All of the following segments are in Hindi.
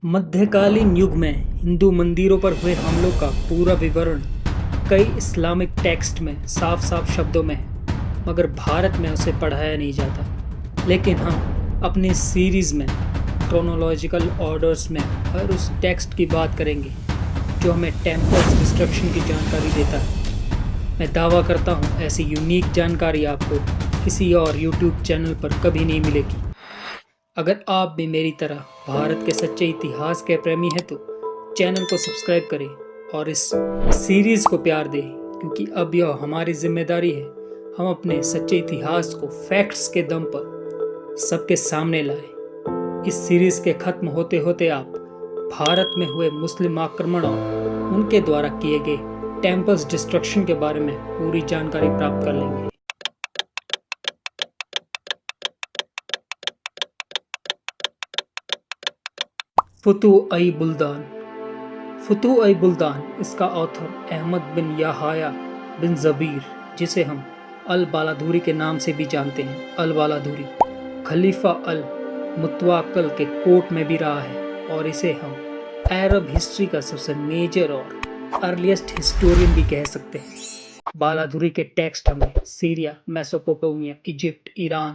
मध्यकालीन युग में हिंदू मंदिरों पर हुए हमलों का पूरा विवरण कई इस्लामिक टेक्स्ट में साफ साफ शब्दों में है, मगर भारत में उसे पढ़ाया नहीं जाता। लेकिन हम अपनी सीरीज़ में क्रोनोलॉजिकल ऑर्डर्स में हर उस टेक्स्ट की बात करेंगे जो हमें टेम्पल्स डिस्ट्रक्शन की जानकारी देता है। मैं दावा करता हूँ ऐसी यूनिक जानकारी आपको किसी और यूट्यूब चैनल पर कभी नहीं मिलेगी। अगर आप भी मेरी तरह भारत के सच्चे इतिहास के प्रेमी हैं तो चैनल को सब्सक्राइब करें और इस सीरीज़ को प्यार दें, क्योंकि अब यह हमारी जिम्मेदारी है हम अपने सच्चे इतिहास को फैक्ट्स के दम पर सबके सामने लाएं। इस सीरीज़ के ख़त्म होते होते आप भारत में हुए मुस्लिम आक्रमण और उनके द्वारा किए गए टेम्पल्स डिस्ट्रक्शन के बारे में पूरी जानकारी प्राप्त कर लेंगे। फुतुह-ई-बुल्दान इसका ऑथर अहमद बिन याहया बिन ज़बीर, जिसे हम अल बालाधुरी के नाम से भी जानते हैं। अल बालाधुरी खलीफा अल मुतवक्किल के कोर्ट में भी रहा है और इसे हम अरब हिस्ट्री का सबसे मेजर और अर्लीस्ट हिस्टोरियन भी कह सकते हैं। बालाधुरी के टेक्स्ट हमें Syria, Mesopotamia, Egypt, Iran,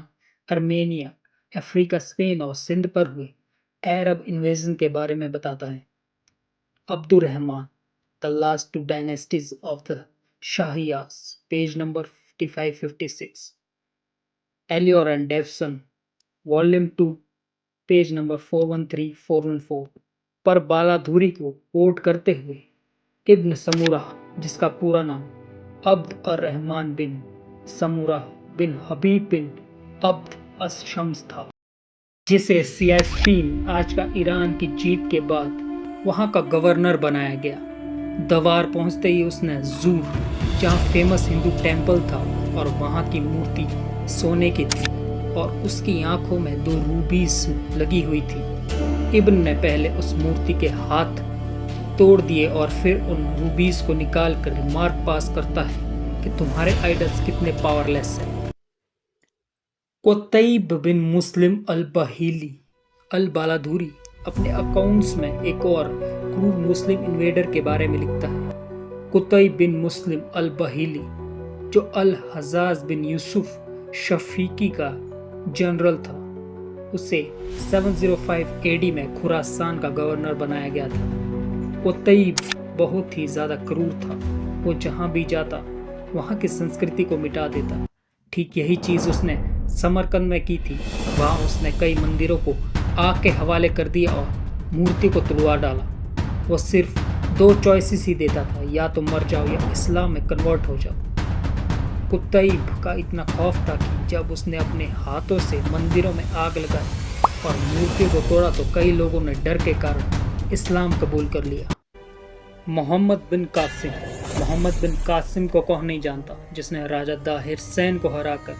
Armenia, Africa, Spain और सिंध पर हुए अरब इन्वेजन के बारे में बताता है। Abdurrahman the last two dynasties of the Shahiyas, page number 55-56। Elliot and Dowson, volume 2, page number 413-414 पर बालाधुरी को कोट करते हुए इब्न समूरा, जिसका पूरा नाम अब्द अर-रहमान बिन समूरा बिन हबीब बिन अब्द अश-शम्स था, जिसे सियास्तीन, आज का ईरान की जीत के बाद वहाँ का गवर्नर बनाया गया। दवार पहुँचते ही उसने जूर, जहाँ फेमस हिंदू टेम्पल था और वहाँ की मूर्ति सोने की थी और उसकी आंखों में 2 रूबीज लगी हुई थी। इब्न ने पहले उस मूर्ति के हाथ तोड़ दिए और फिर उन रूबीज को निकाल कर रिमार्क पास करता है कि तुम्हारे आइडल्स कितने पावरलेस हैं। कुतैब बिन मुस्लिम अल-बहीली अल बालाधुरी अपने अकाउंट्स में एक और क्रूर मुस्लिम इन्वेडर के बारे में लिखता है। कुतैब बिन मुस्लिम अल-बहीली, जो अल-हज्जाज बिन यूसुफ शफीकी का जनरल था, उसे 705 एडी में खुरासान का गवर्नर बनाया गया था। कुतैब बहुत ही ज़्यादा क्रूर था। वो जहाँ भी जाता वहाँ की संस्कृति को मिटा देता। ठीक यही चीज़ उसने समरकंद में की थी। वहाँ उसने कई मंदिरों को आग के हवाले कर दिया और मूर्ति को तुड़वा डाला। वो सिर्फ 2 चॉइसेस ही देता था, या तो मर जाओ या इस्लाम में कन्वर्ट हो जाओ। कुतैब का इतना खौफ था कि जब उसने अपने हाथों से मंदिरों में आग लगाई और मूर्ति को तोड़ा तो कई लोगों ने डर के कारण इस्लाम कबूल कर लिया। मोहम्मद बिन कासिम को कौन नहीं जानता, जिसने राजा दाहिर सैन को हराकर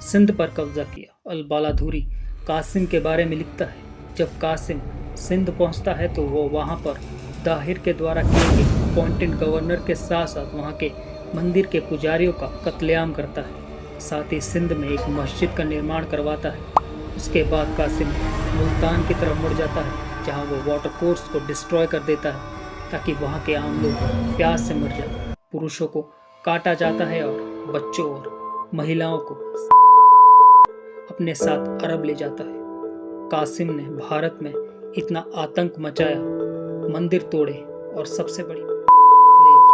सिंध पर कब्जा किया। अल बालाधुरी कासिम के बारे में लिखता है। जब कासिम सिंध पहुंचता है तो वो वहां पर दाहिर के द्वारा किए गए अपॉइंटेड गवर्नर के साथ साथ वहां के मंदिर के पुजारियों का कत्लेआम करता है। साथ ही सिंध में एक मस्जिद का निर्माण करवाता है। उसके बाद कासिम मुल्तान की तरफ मुड़ जाता है, जहाँ वो वाटर कोर्स को डिस्ट्रॉय कर देता है ताकि वहाँ के आम लोग प्यास से मर जाए। पुरुषों को काटा जाता है और बच्चों और महिलाओं को अपने साथ अरब ले जाता है। कासिम ने भारत में इतना आतंक मचाया, मंदिर तोड़े और सबसे बड़ी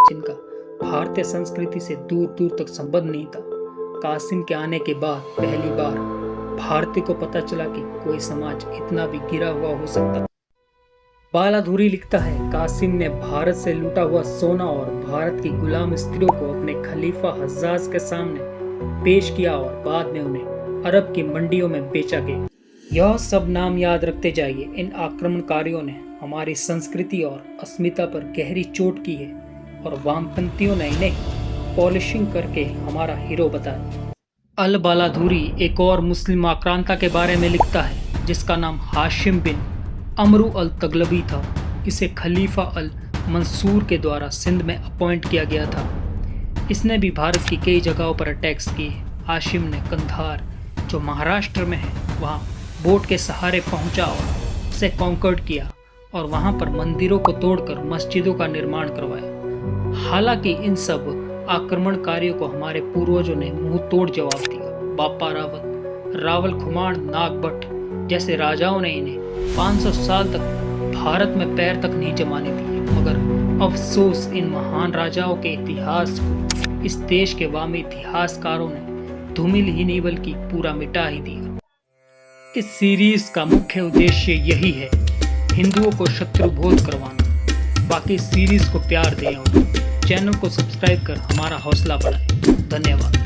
जिनका भारतीय संस्कृति से दूर दूर तक संबंध नहीं था। कासिम के आने के बाद पहली बार भारतीय को पता चला कि कोई समाज इतना भी गिरा हुआ हो सकता। बालाधुरी लिखता है, कासिम ने भारत से लूटा हुआ सोना और भारत की गुलाम स्त्रियों को अपने खलीफा हज्जाज के सामने पेश किया और बाद में उन्हें अरब की मंडियों में बेचा गया। यह सब नाम याद रखते जाइए। इन आक्रमणकारियों ने हमारी संस्कृति और अस्मिता पर गहरी चोट की है और वामपंथियों ने इन्हें पॉलिशिंग करके हमारा हीरो बताया। अल बालाधुरी एक और मुस्लिम आक्रांता के बारे में लिखता है, जिसका नाम हाशिम बिन अमरू अल तगलबी था। इसे खलीफा अल मंसूर के द्वारा सिंध में अपॉइंट किया गया था। इसने भी भारत की कई जगहों पर अटैक्स किए। हाशिम ने कंधार, जो महाराष्ट्र में है, वहाँ बोट के सहारे पहुंचा और उसे कॉन्कर्ड किया और वहां पर मंदिरों को तोड़कर मस्जिदों का निर्माण करवाया। हालांकि इन सब आक्रमणकारियों को हमारे पूर्वजों ने मुंह तोड़ जवाब दिया। बापा रावत, रावल खुमाण, नागभट्ट जैसे राजाओं ने इन्हें 500 साल तक भारत में पैर तक नहीं जमाने दिए, मगर अफसोस इन महान राजाओं के इतिहास को इस देश के वामी इतिहासकारों ने धूमिल ही नहीं बल्कि पूरा मिटा ही दिया। इस सीरीज का मुख्य उद्देश्य यही है, हिंदुओं को शत्रुबोध करवाना। बाकी सीरीज को प्यार दें और चैनल को सब्सक्राइब कर हमारा हौसला बढ़ाएं। धन्यवाद।